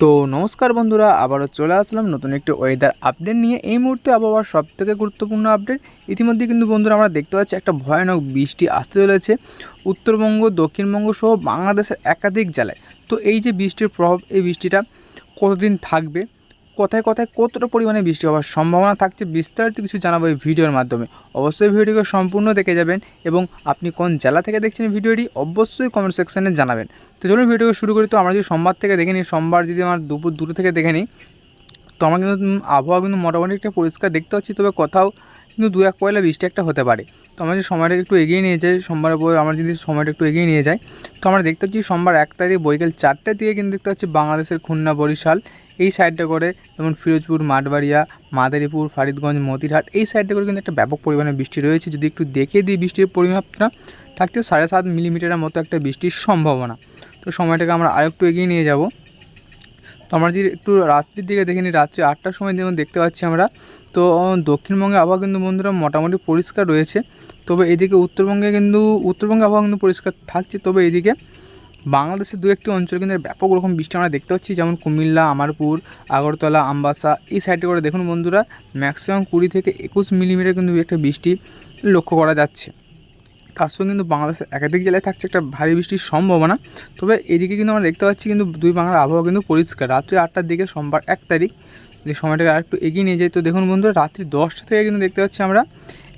তো নমস্কার বন্ধুরা, আবারও চলে আসলাম নতুন একটি ওয়েদার আপডেট নিয়ে। এই মুহূর্তে আবহাওয়ার সবথেকে গুরুত্বপূর্ণ আপডেট। ইতিমধ্যে কিন্তু বন্ধুরা আমরা দেখতে পাচ্ছি একটা ভয়ানক বৃষ্টি আসতে চলেছে উত্তরবঙ্গ, দক্ষিণবঙ্গ সহ বাংলাদেশের একাধিক জেলায়। তো এই যে বৃষ্টির প্রভাব, এই বৃষ্টিটা কতদিন থাকবে, কোথায় কোথায় কতটা পরিমাণে বৃষ্টি হওয়ার সম্ভাবনা থাকছে, বিস্তারিত কিছু জানাবো এই ভিডিওর মাধ্যমে। অবশ্যই ভিডিওটিকে সম্পূর্ণ দেখে যাবেন এবং আপনি কোন জেলা থেকে দেখছেন ভিডিওটি অবশ্যই কমেন্ট সেকশানে জানাবেন। তো চলুন ভিডিওকে শুরু করি। তো আমরা যদি সোমবার থেকে দেখে নিই, সোমবার যদি আমার দুপুর 2টো থেকে দেখে নিই, তো আমরা কিন্তু আবহাওয়া কিন্তু মোটামুটি একটা পরিষ্কার দেখতে পাচ্ছি, তবে কোথাও কিন্তু 2-1 পয়লা বৃষ্টি একটা হতে পারে। তো আমরা যদি সময়টা একটু এগিয়ে নিয়ে যাই, সোমবারের পর আমরা যদি সময়টা একটু এগিয়ে নিয়ে যাই, তো আমরা দেখতে পাচ্ছি সোমবার 1 তারিখ বৈকাল 4টার দিকে কিন্তু দেখতে পাচ্ছি বাংলাদেশের খুলনা, বরিশাল এই সাইডটা করে, যেমন ফিরোজপুর, মাঠবাড়িয়া, মাদারীপুর, ফরিদগঞ্জ, মতিরহাট এই সাইডটা করে কিন্তু একটা ব্যাপক পরিমাণে বৃষ্টি রয়েছে। যদি একটু দেখিয়ে দিই বৃষ্টির পরিমাপটা, থাকছে 7.5 মিলিমিটারের মতো একটা বৃষ্টির সম্ভাবনা। তো সময়টাকে আমরা আরেকটু এগিয়ে নিয়ে যাব। তো আমরা যদি একটু রাত্রির দিকে দেখে নিই, রাত্রি 8টার সময় যেমন দেখতে পাচ্ছি আমরা, তো দক্ষিণবঙ্গে আবহাওয়া কিন্তু বন্ধুরা মোটামুটি পরিষ্কার রয়েছে। তবে এদিকে উত্তরবঙ্গে আবহাওয়া কিন্তু পরিষ্কার থাকছে। তবে এদিকে বাংলাদেশের 2-1টি অঞ্চল কিন্তু ব্যাপক রকম বৃষ্টি আমরা দেখতে পাচ্ছি, যেমন কুমিল্লা, আমারপুর, আগরতলা, আমবাসা এই সাইডে করে দেখুন বন্ধুরা ম্যাক্সিমাম 20 থেকে 21 মিলিমিটার কিন্তু একটা বৃষ্টি লক্ষ্য করা যাচ্ছে। তার সঙ্গে কিন্তু বাংলাদেশের একাধিক জেলায় থাকছে একটা ভারী বৃষ্টির সম্ভাবনা। তবে এদিকে কিন্তু আমরা দেখতে পাচ্ছি কিন্তু দুই বাংলার আবহাওয়া কিন্তু পরিষ্কার। রাত্রি 8টার দিকে সোমবার 1 তারিখ যদি সময়টাকে আরেকটু এগিয়ে নিয়ে যাই, তো দেখুন বন্ধুরা রাত্রি 10টা থেকে কিন্তু দেখতে পাচ্ছি আমরা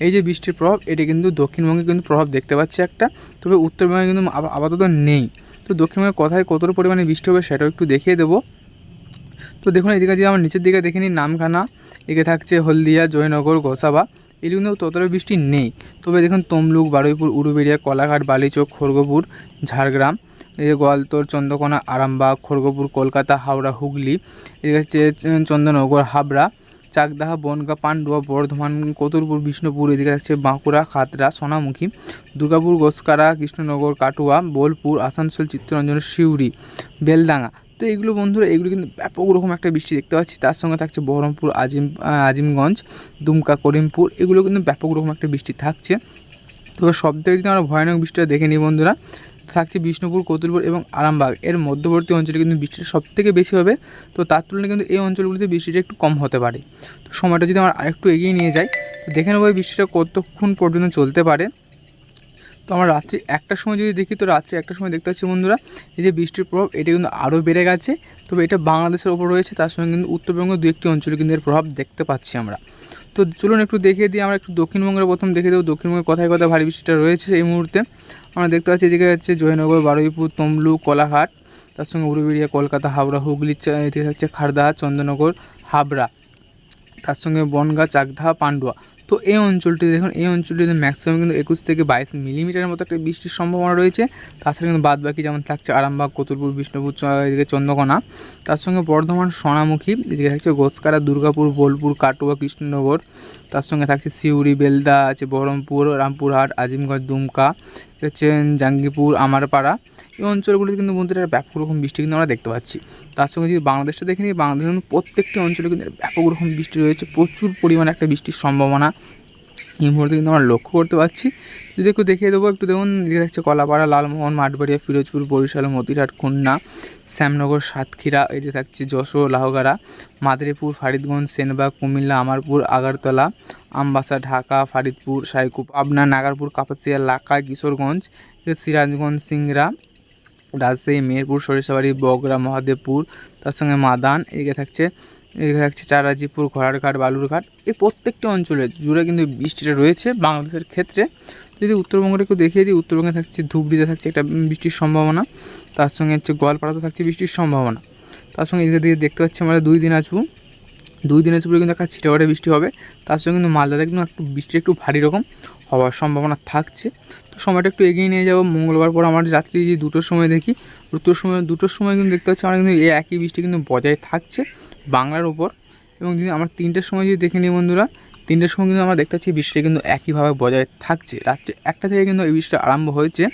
এই যে বৃষ্টির প্রভাব, এটি কিন্তু দক্ষিণবঙ্গে কিন্তু প্রভাব দেখতে পাচ্ছি একটা। তবে উত্তরবঙ্গে কিন্তু আপাতত নেই। তো দক্ষিণবঙ্গে কোথায় কতটা পরিমাণে বৃষ্টি হবে সেটাও একটু দেখিয়ে দেবো। তো দেখুন এদিকে যদি আমরা নিচের দিকে দেখে নিই, নামখানা, এদিকে থাকছে হলদিয়া, জয়নগর, গোসাবা, এগুলো কিন্তু ততটা বৃষ্টি নেই। তবে দেখুন তমলুক, বারুইপুর, উলুবেড়িয়া, কলাঘাট, বালিচক, খড়গপুর, ঝাড়গ্রাম, এই যে গোয়ালতোড়, চন্দ্রকোনা, আরামবাগ, খড়গপুর, কলকাতা, হাওড়া, হুগলি, এদিকে হচ্ছে চন্দননগর, হাবড়া, চাকদাহা, বনগাঁ, পান্ডুয়া, বর্ধমান, কতুলপুর, বিষ্ণুপুর, এদিকে থাকছে বাঁকুড়া, খাতড়া, সোনামুখী, দুর্গাপুর, গোসকারা, কৃষ্ণনগর, কাটুয়া, বোলপুর, আসানসোল, চিত্তরঞ্জন, সিউড়ি, বেলডাঙ্গা। তো এইগুলো বন্ধুরা এগুলো কিন্তু ব্যাপক রকম একটা বৃষ্টি দেখতে পাচ্ছি। তার সঙ্গে থাকছে বহরমপুর, আজিমগঞ্জ, দুমকা, করিমপুর, এগুলো কিন্তু ব্যাপক রকম একটা বৃষ্টি থাকছে। তবে সব থেকে যদি আমরা ভয়ানক বৃষ্টিটা দেখে নিই বন্ধুরা, থাকছে বিষ্ণুপুর, কতুলপুর এবং আরামবাগ এর মধ্যবর্তী অঞ্চলে কিন্তু বৃষ্টিটা সবথেকে বেশি হবে। তো তার তুলনায় কিন্তু এই অঞ্চলগুলিতে বৃষ্টিটা একটু কম হতে পারে। তো সময়টা যদি আমরা আরেকটু এগিয়ে নিয়ে যাই, তো দেখে নেবো এই বৃষ্টিটা কতক্ষণ পর্যন্ত চলতে পারে। তো আমরা রাত্রি 1টার সময় যদি দেখি, তো রাত্রি 1টার সময় দেখতে পাচ্ছি বন্ধুরা এই যে বৃষ্টির প্রভাব এটা কিন্তু আরও বেড়ে গেছে। তবে এটা বাংলাদেশের ওপর রয়েছে, তার সঙ্গে কিন্তু উত্তরবঙ্গের 2-1টি অঞ্চলে কিন্তু এর প্রভাব দেখতে পাচ্ছি আমরা। তো চলুন একটু দেখিয়ে দিই, আমরা একটু দক্ষিণবঙ্গের প্রথম দেখে দেবো দক্ষিণবঙ্গের কোথায় কোথায় ভারী বৃষ্টিটা রয়েছে এই মুহূর্তে। আমরা দেখতে পাচ্ছি এদিকে হচ্ছে জয়নগর, বারুইপুর, তমলুক, কোলাঘাট, তার সঙ্গে উলুবেড়িয়া, কলকাতা, হাওড়া, হুগলি, এদিকে হচ্ছে খারদাহা, চন্দননগর, হাবড়া, তার সঙ্গে বনগাঁ, চাকদাহা, পান্ডুয়া। তো এই অঞ্চলটি দেখুন, এই অঞ্চলটিতে ম্যাক্সিমাম কিন্তু 21 থেকে 22 মিলিমিটারের মতো একটা বৃষ্টির সম্ভাবনা রয়েছে। তাছাড়া কিন্তু বাদবাকি যেমন থাকছে আরামবাগ, কতুলপুর, বিষ্ণুপুর, এদিকে চন্দ্রকোনা, তার সঙ্গে বর্ধমান, সোনামুখী, এদিকে থাকছে গোসকারা, দুর্গাপুর, বোলপুর, কাটুয়া, কৃষ্ণনগর, তার সঙ্গে থাকছে সিউড়ি, বেলদা আছে, বহরমপুর, রামপুরহাট, আজিমগঞ্জ, দুমকা, হচ্ছে জাঙ্গিপুর, আমারপাড়া এই অঞ্চলগুলিতে কিন্তু বন্ধুরা ব্যাপক রকম বৃষ্টি কিন্তু আমরা দেখতে পাচ্ছি। তার সঙ্গে যদি বাংলাদেশটা দেখে নিই, বাংলাদেশের কিন্তু প্রত্যেকটি অঞ্চলে কিন্তু ব্যাপক রকম বৃষ্টি রয়েছে, প্রচুর পরিমাণে একটা বৃষ্টির সম্ভাবনা এই মুহূর্তে কিন্তু আমরা লক্ষ্য করতে পারছি। যদি একটু দেখিয়ে দেবো, একটু দেখুন এদিকে থাকছে কলাপাড়া, লালমোহন, মাঠবাড়িয়া, ফিরোজপুর, বরিশাল, মতিরহাট, খুলনা, শ্যামনগর, সাতক্ষীরা, এদিকে থাকছে যশোর, লাহগাড়া, মাদারীপুর, ফরিদগঞ্জ, সেনবাগ, কুমিল্লা, আমারপুর, আগরতলা, আমবাসা, ঢাকা, ফরিদপুর, সাইকুপ, পাবনা, নাগারপুর, কাপাসিয়া, লাখাই, কিশোরগঞ্জ, সিরাজগঞ্জ, সিংড়া, রাজশাহী, মেহেরপুর, সরিষাবাড়ি, বগুড়া, মহাদেবপুর, তার সঙ্গে মাদান, এদিকে থাকছে চারাজিপুর, ঘোড়ারঘাট, বালুরঘাট এই প্রত্যেকটি অঞ্চলে জুড়ে কিন্তু বৃষ্টিটা রয়েছে বাংলাদেশের ক্ষেত্রে। যদি উত্তরবঙ্গটা একটু দেখিয়ে দিই, উত্তরবঙ্গে থাকছে ধুবড়িতে থাকছে একটা বৃষ্টির সম্ভাবনা, তার সঙ্গে হচ্ছে গোয়ালপাড়াতে থাকছে বৃষ্টির সম্ভাবনা। তার সঙ্গে এদিকে দিকে দেখতে পাচ্ছি আমরা দুই দিনাজপুরে কিন্তু একটা ছিটেফাটে বৃষ্টি হবে। তার সঙ্গে কিন্তু মালদাতে কিন্তু একটু বৃষ্টি একটু ভারী রকম হওয়ার সম্ভাবনা থাকছে। তো সময়টা একটু এগিয়ে নিয়ে যাবো মঙ্গলবার পর আমরা রাত্রি 2টোর সময় দেখি, 2টোর সময় কিন্তু দেখতে পাচ্ছি আমরা কিন্তু এই একই বৃষ্টি কিন্তু বজায় থাকছে বাংলার ওপর। এবং যদি আমরা 3টের সময় যদি দেখে নিই বন্ধুরা, 3টের সময় কিন্তু আমরা দেখতে পাচ্ছি বৃষ্টিটা কিন্তু একইভাবে বজায় থাকছে। রাত্রি 1টা থেকে কিন্তু এই বৃষ্টিটা আরম্ভ হয়েছে,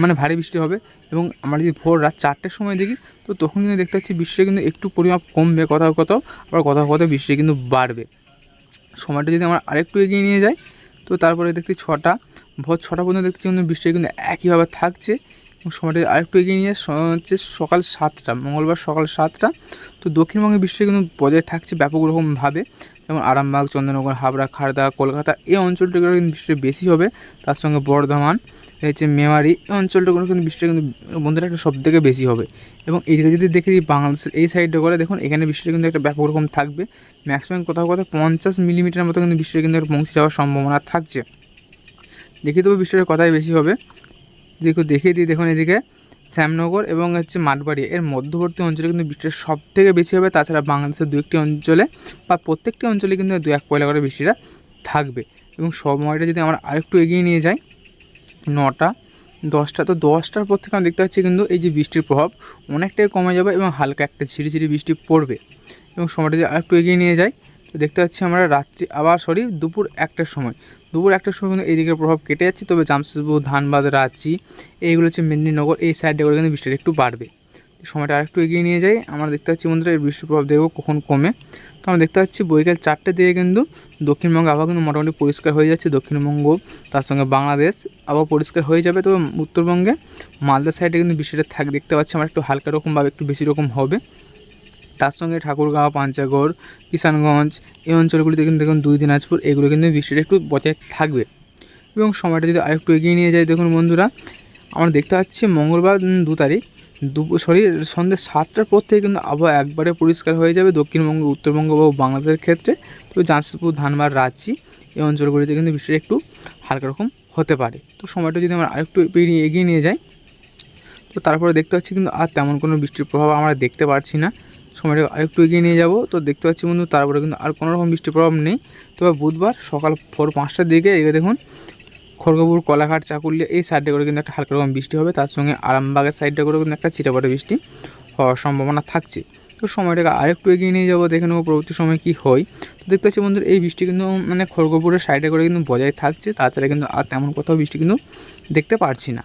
মানে ভারী বৃষ্টি হবে। এবং আমরা যদি ভোর রাত 4টের সময় দেখি, তো তখন কিন্তু দেখতে পাচ্ছি বৃষ্টিটা কিন্তু একটু পরিমাপ কমবে কোথাও কোথাও, আবার কোথাও কোথাও বৃষ্টি কিন্তু বাড়বে। সময়টা যদি আমরা আরেকটু এগিয়ে নিয়ে যাই, তো তারপরে দেখছি ভোর 6টা পর্যন্ত দেখছি কিন্তু বৃষ্টি কিন্তু একইভাবে থাকছে। সময়টা আরেকটু এগিয়ে নিয়ে হচ্ছে সকাল 7টা, মঙ্গলবার সকাল 7টা। তো দক্ষিণবঙ্গের বৃষ্টি কিন্তু বজায় থাকছে ব্যাপক রকমভাবে, যেমন আরামবাগ, চন্দননগর, হাবড়া, খাড়দা, কলকাতা এই অঞ্চলটিগুলো কিন্তু বৃষ্টি বেশি হবে। তার সঙ্গে বর্ধমান, হচ্ছে মেমারি এই অঞ্চলটাগুলো কিন্তু বৃষ্টি কিন্তু বন্ধুরা একটা সবথেকে বেশি হবে। এবং এইদিকে যদি দেখে দিই বাংলাদেশের এই সাইডটা করে দেখুন, এখানে বৃষ্টিটা কিন্তু একটা ব্যাপক রকম থাকবে। ম্যাক্সিমাম কোথাও কোথাও 50 মিলিমিটার মতো কিন্তু বৃষ্টিটা কিন্তু পৌঁছে যাওয়ার সম্ভাবনা থাকছে। দেখিয়ে দেবো বৃষ্টির কথাই বেশি হবে। দেখিয়ে দিই, দেখুন এদিকে শ্যামনগর এবং হচ্ছে মাঠবাড়ি এর মধ্যবর্তী অঞ্চলে কিন্তু বৃষ্টিটা সবথেকে বেশি হবে। তাছাড়া বাংলাদেশের 2-1টি অঞ্চলে বা প্রত্যেকটি অঞ্চলে কিন্তু 2-1 পয়লা করে বৃষ্টিটা থাকবে। এবং সময়টা যদি আমরা আরেকটু এগিয়ে নিয়ে যাই 9টা, 10টা, তো 10টার পর থেকে আমরা দেখতে পাচ্ছি কিন্তু এই যে বৃষ্টির প্রভাব অনেকটাই কমে যাবে এবং হালকা একটা ঝিরিঝিরি বৃষ্টি পড়বে। এবং সময়টা যদি আরেকটু এগিয়ে নিয়ে যাই তো দেখতে পাচ্ছি আমরা দুপুর 1টার সময় কিন্তু এই দিকের প্রভাব কেটে যাচ্ছে। তবে জামশেদপুর, ধানবাদ, রাঁচি এইগুলো হচ্ছে মেদিনীনগর এই সাইডে করে কিন্তু বৃষ্টিটা একটু বাড়বে। সময়টা আরেকটু এগিয়ে নিয়ে যাই, আমরা দেখতে পাচ্ছি বন্ধুরা এই বৃষ্টির প্রভাব দেখবো কখন কমে। তো আমরা দেখতে পাচ্ছি বৈকাল 4টে দিকে কিন্তু দক্ষিণবঙ্গে আবহাওয়া কিন্তু মোটামুটি পরিষ্কার হয়ে যাচ্ছে। দক্ষিণবঙ্গ তার সঙ্গে বাংলাদেশ আবহাওয়া পরিষ্কার হয়ে যাবে। তবে উত্তরবঙ্গে মালদা সাইডে কিন্তু বৃষ্টিটা দেখতে পাচ্ছি আমরা একটু হালকা রকমভাবে একটু বেশি রকম হবে। তার সঙ্গে ঠাকুরগাঁও, পাঞ্চাগড়, কিষানগঞ্জ এই অঞ্চলগুলিতে কিন্তু দেখুন 2 দিনাজপুর এগুলো কিন্তু বৃষ্টিটা একটু বজায় থাকবে। এবং সময়টা যদি আরেকটু এগিয়ে নিয়ে যাই দেখুন বন্ধুরা, আমরা দেখতে পাচ্ছি মঙ্গলবার 2 তারিখ সন্ধ্যে 7টার পর থেকে কিন্তু আবহাওয়া একবারে পরিষ্কার হয়ে যাবে দক্ষিণবঙ্গ, উত্তরবঙ্গ বা বাংলাদেশের ক্ষেত্রে। তবে জামশেদপুর, ধানবাদ, রাঁচি এই অঞ্চলগুলিতে কিন্তু বৃষ্টিটা একটু হালকা রকম হতে পারে। তো সময়টা যদি আমরা আরেকটু এগিয়ে নিয়ে যাই তো তারপরে দেখতে পাচ্ছি কিন্তু আর তেমন কোনো বৃষ্টির প্রভাব আমরা দেখতে পাচ্ছি না। সময়টা আরেকটু এগিয়ে নিয়ে যাব তো দেখতে পাচ্ছি বন্ধু তারপরে কিন্তু আর কোনো রকম বৃষ্টির প্রভাব নেই। তবে বুধবার সকাল 5টার দিকে এদিকে দেখুন খড়গপুর, কোলাঘাট, চাকুলিয়া এই সাইডে করে কিন্তু একটা হালকা রকম বৃষ্টি হবে। তার সঙ্গে আরামবাগের সাইডটা করে কিন্তু একটা ছিটেফোঁটা বৃষ্টি হওয়ার সম্ভাবনা থাকছে। তো সময়টাকে আরেকটু এগিয়ে নিয়ে যাবো, দেখে নেবো পরবর্তী সময় কী হয়। তো দেখতে পাচ্ছি বন্ধুরা এই বৃষ্টি কিন্তু খড়গপুরের সাইডে করে কিন্তু বজায় থাকছে। তাছাড়া কিন্তু আর তেমন কোথাও বৃষ্টি কিন্তু দেখতে পারছি না।